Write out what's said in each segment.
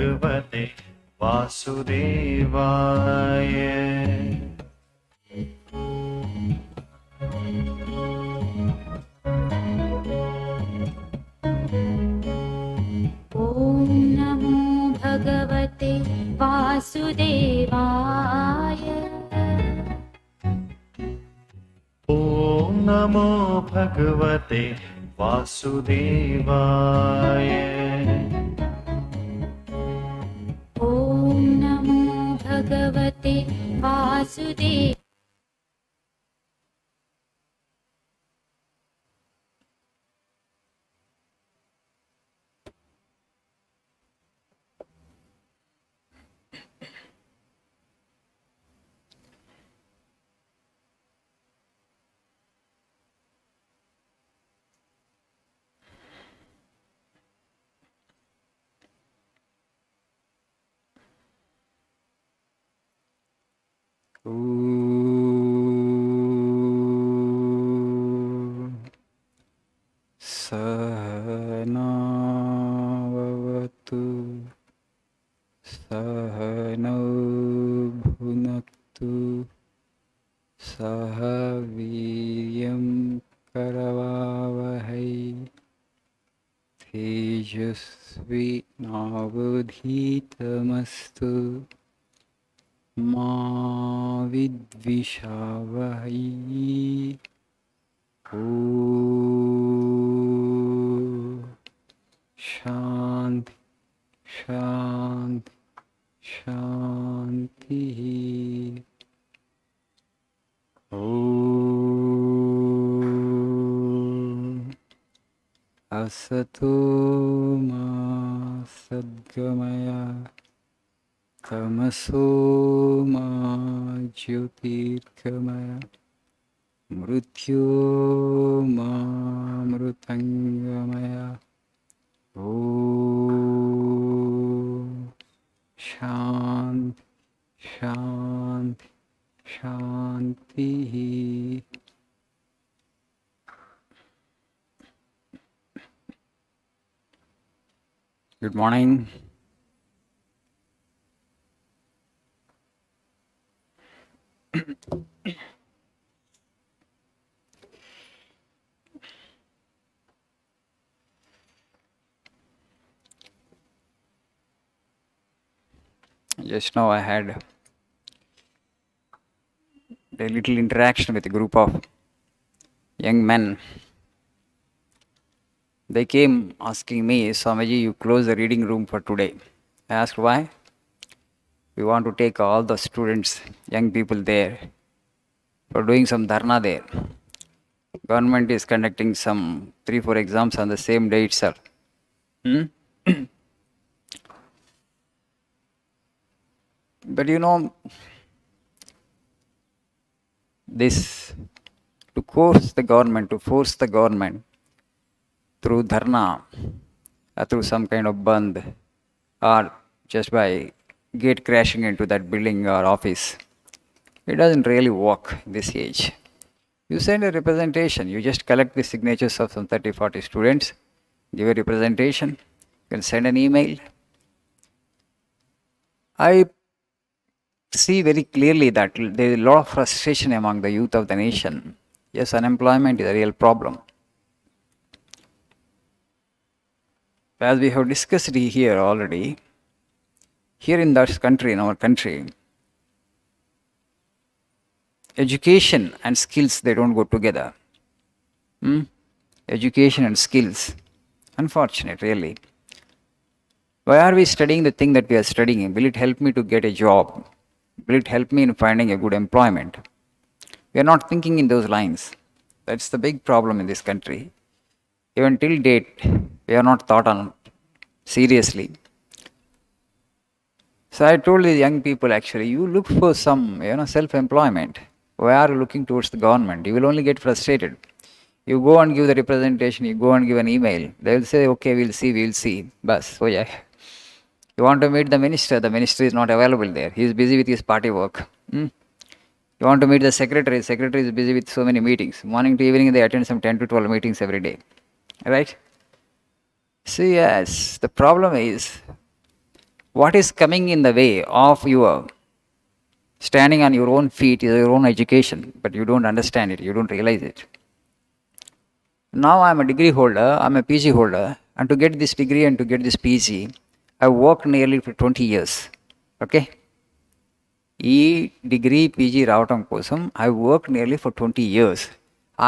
भगवते वासुदेवाय। ॐ नमो भगवते वासुदेवाय। ॐ नमो भगवते वासुदेवाय। ॐ नमो भगवते वासुदेवाय। सहनावतु सहनौ भुनक्तु सह वीर्यं करवावहै तेजस्विनावधीतमस्तु मा विद्विषावहै। ॐ शान्ति शान्ति शान्तिः। ॐ असतो मा सद्गमय तमसो मा ज्योतिर्गमय मृत्योर्मामृतङ्गमय। ॐ शान्ति शान्ति शान्तिः। Good morning. Just now I had a little interaction with a group of young men. They came asking me, Swamiji, you close the reading room for today. I asked why. We want to take all the students, young people there for doing some dharna there. Government is conducting some 3-4 exams on the same day itself. But you know, this to force the government through dharna or through some kind of bandh or just by gate crashing into that building or office, it doesn't really work this age. You send a representation, you just collect the signatures of some 30-40 students, give a representation, you can send an email. I see very clearly that there is a lot of frustration among the youth of the nation. Yes, unemployment is a real problem. As we have discussed here already, here in this country, in our country, education and skills, they don't go together. Education and skills. Unfortunate, really. Why are we studying the thing that we are studying? Will it help me to get a job? Will it help me in finding a good employment? We are not thinking in those lines. That's the big problem in this country. Even till date, we are not thought on seriously. So I told the young people, actually, you look for some, self-employment. Why are you looking towards the government? You will only get frustrated. You go and give the representation, you go and give an email. They will say, okay, we'll see. Bas, oh yeah. You want to meet the minister is not available there. He is busy with his party work. You want to meet the secretary is busy with so many meetings. Morning to evening, they attend some 10 to 12 meetings every day. Right? So yes, the problem is, What is coming in the way of your standing on your own feet is your own education, but you don't understand it, you don't realize it. Now I'm a degree holder, I'm a PG holder, and to get this degree and to get this PG, I worked nearly for 20 years. Okay? ఈ degree PG రావటం కోసం I work nearly for 20 years.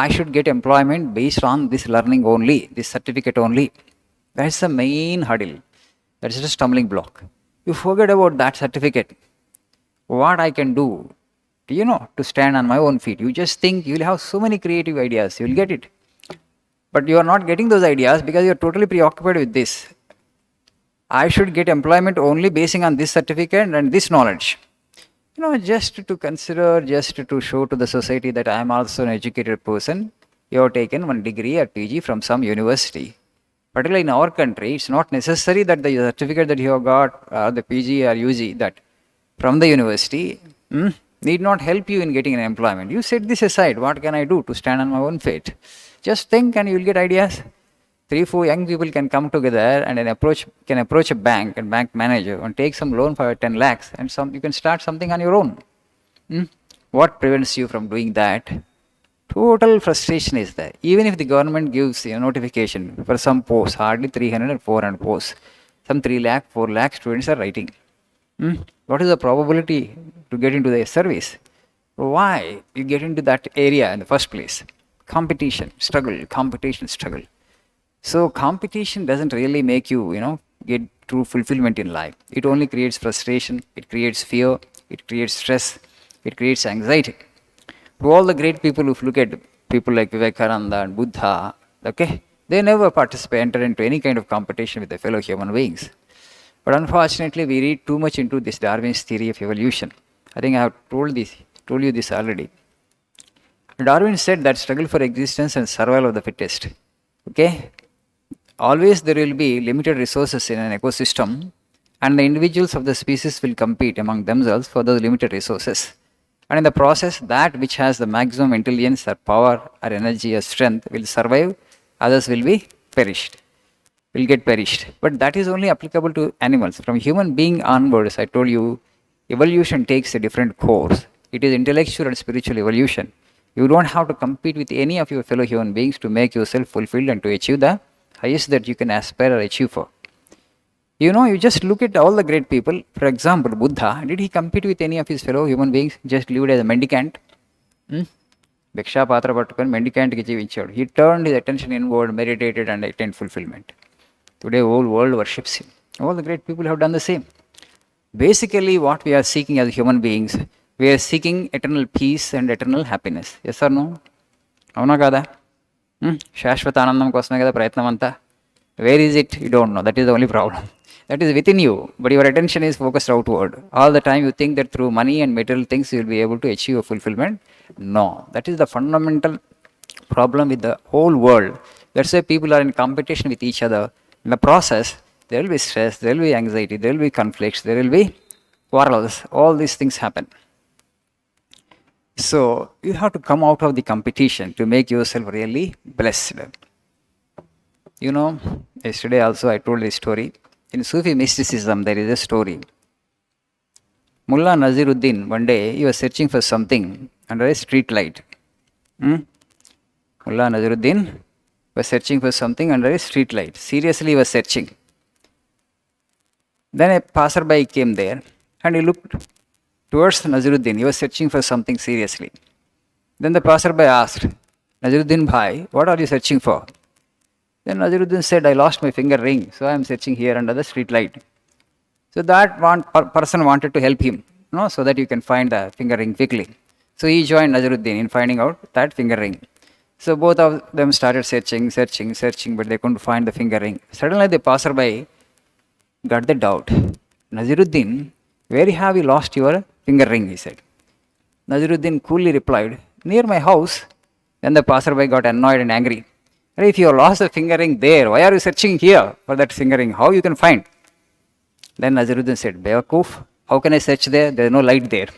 I should get employment based on this learning only, this certificate only. That's the main hurdle. That's the stumbling block. You forget about that certificate. What I can do, to stand on my own feet. You just think you'll have so many creative ideas, you'll get it. But you are not getting those ideas because you are totally preoccupied with this. I should get employment only basing on this certificate and this knowledge. Just to consider, just to show to the society that I am also an educated person, you have taken one degree or PG from some university. Particularly in our country, it's not necessary that the certificate that you have got, the PG or UG, that from the university, need not help you in getting an employment. You set this aside. What can I do to stand on my own feet? Just think and you will get ideas. 3-4 young people can come together and can approach a bank and bank manager and take some loan for 10 lakhs and you can start something on your own. What prevents you from doing that? Total frustration is there. Even if the government gives a notification for some posts, hardly 300 or 400 posts, some 3 lakh, 4 lakh students are writing. What is the probability to get into their service? Why you get into that area in the first place? Competition, struggle. So competition doesn't really make you, get true fulfillment in life. It only creates frustration, it creates fear, it creates stress, it creates anxiety. To all the great people, if you look at people like Vivekananda and Buddha, okay, they never enter into any kind of competition with their fellow human beings. But unfortunately, we read too much into this Darwin's theory of evolution. I think I have told you this already. Darwin said that struggle for existence and survival of the fittest. Okay? Always there will be limited resources in an ecosystem, and the individuals of the species will compete among themselves for those limited resources. And in the process, that which has the maximum intelligence or power or energy or strength will survive, others will get perished. But that is only applicable to animals. From human being onwards, I told you, evolution takes a different course. It is intellectual and spiritual evolution. You don't have to compete with any of your fellow human beings to make yourself fulfilled and to achieve the highest that you can aspire or achieve for. You just look at all the great people. For example, Buddha, did he compete with any of his fellow human beings? Just lived as a mendicant. Bhiksha patra pattukoni mendicant ki jeevinchadu. He turned his attention inward, meditated and attained fulfillment. Today whole world worships him. All the great people have done the same. Basically what we are seeking as human beings, we are seeking eternal peace and eternal happiness. Yes or no? Avuna kada? శాశ్వత ఆనందం కోసమే కదా ప్రయత్నం అంతా. Where is it? You don't know. That is the only problem. That is within you, but your attention is focused outward. All the time you think that through money and material things you will be able to achieve a fulfillment. No, that is the fundamental problem with the whole world. That's why people are in competition with each other. In the process, there will be stress, there will be anxiety, there will be conflicts, there will be quarrels. All these things happen. So you have to come out of the competition to make yourself really blessed. Yesterday also I told this story. In Sufi mysticism, there is a story. Mullah Naziruddin, one day, he was searching for something under a street light. Mullah Naziruddin was searching for something under a street light. Seriously, he was searching. Then a passerby came there and he looked towards Naziruddin. He was searching for something seriously. Then the passerby asked, Naziruddin bhai, what are you searching for? Then Naziruddin said, I lost my finger ring, so I am searching here under the street light. So that person wanted to help him, so that you can find the finger ring quickly. So he joined Naziruddin in finding out that finger ring. So both of them started searching, but they couldn't find the finger ring. Suddenly the passerby got the doubt. Naziruddin, where have you lost your finger ring? He said. Naziruddin coolly replied, near my house. Then the passerby got annoyed and angry. If you have lost the finger ring there, why are you searching here for that finger ring? How you can find? Then Naziruddin said, Bewakoof, how can I search there? There is no light there.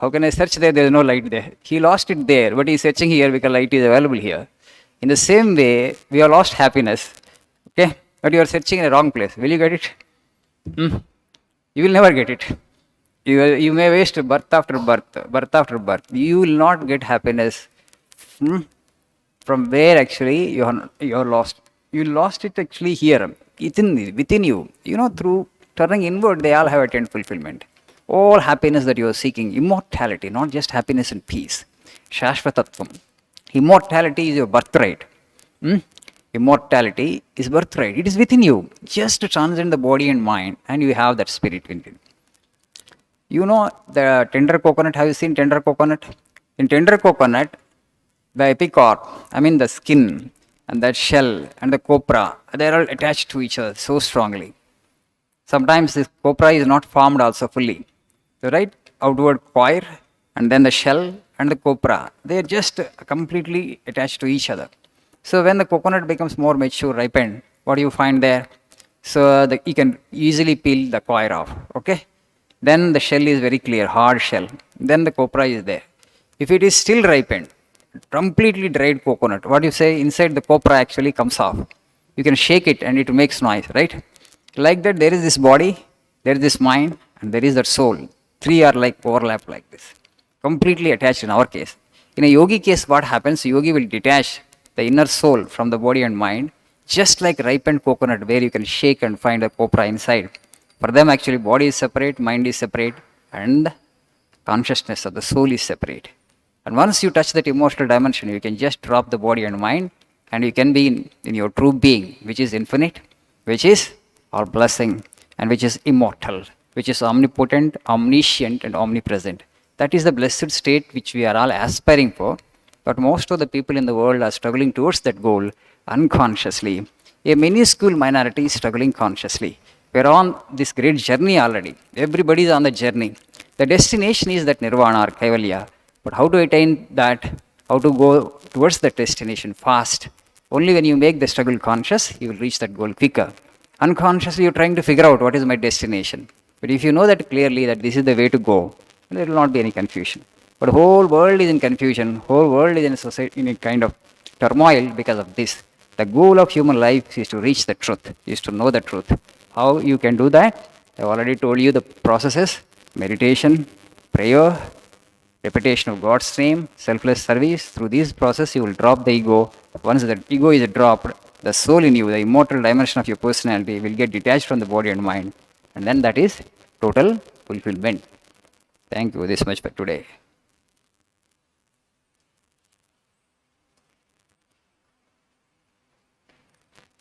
How can I search there? There is no light there. He lost it there, but he is searching here because light is available here. In the same way, we have lost happiness. Okay? But you are searching in the wrong place. Will you get it? Hmm? You will never get it. You may waste birth after birth, birth after birth. You will not get happiness. Hmm? From where actually you are lost. You lost it actually here, within you. Through turning inward, they all have attained fulfillment. All happiness that you are seeking, immortality, not just happiness and peace. Shashvatatvam. Immortality is your birthright. Hmm? Immortality is birthright. It is within you. Just to transcend the body and mind, and you have that spirit within. The tender coconut. Have you seen tender coconut? In tender coconut, the epicarp, I mean the skin and that shell and the copra, they are all attached to each other so strongly. Sometimes this copra is not formed also fully. The right outward coir and then the shell and the copra, they are just completely attached to each other. So when the coconut becomes more mature, ripened, what do you find there? So you can easily peel the coir off. Okay. Then the shell is very clear, hard shell. Then the copra is there. If it is still ripened, completely dried coconut, what you say, inside the copra actually comes off. You can shake it and it makes noise, right? Like that, there is this body, there is this mind, and there is that soul. Three are like overlap like this, completely attached in our case. In a yogi case, what happens? Yogi will detach the inner soul from the body and mind, just like ripened coconut, where you can shake and find a copra inside. For them, actually, body is separate, mind is separate, and consciousness of the soul is separate. And once you touch that emotional dimension, you can just drop the body and mind, and you can be in your true being, which is infinite, which is all blessing, and which is immortal, which is omnipotent, omniscient, and omnipresent. That is the blessed state which we are all aspiring for. But most of the people in the world are struggling towards that goal unconsciously. A minuscule minority is struggling consciously. We're on this great journey already. Everybody is on the journey. The destination is that nirvana or kaivalya. But how to attain that? How to go towards that destination fast? Only when you make the struggle conscious, you will reach that goal quicker. Unconsciously, you're trying to figure out what is my destination. But if you know that clearly that this is the way to go, there will not be any confusion. But the whole world is in confusion. Whole world is in a society in a kind of turmoil because of this. The goal of human life is to reach the truth, is to know the truth. How you can do that? I've already told you the processes: meditation, prayer, repetition of God's name, selfless service. Through this process, you will drop the ego. Once the ego is dropped, the soul in you, the immortal dimension of your personality, will get detached from the body and mind. And then that is total fulfillment. Thank you this much for today.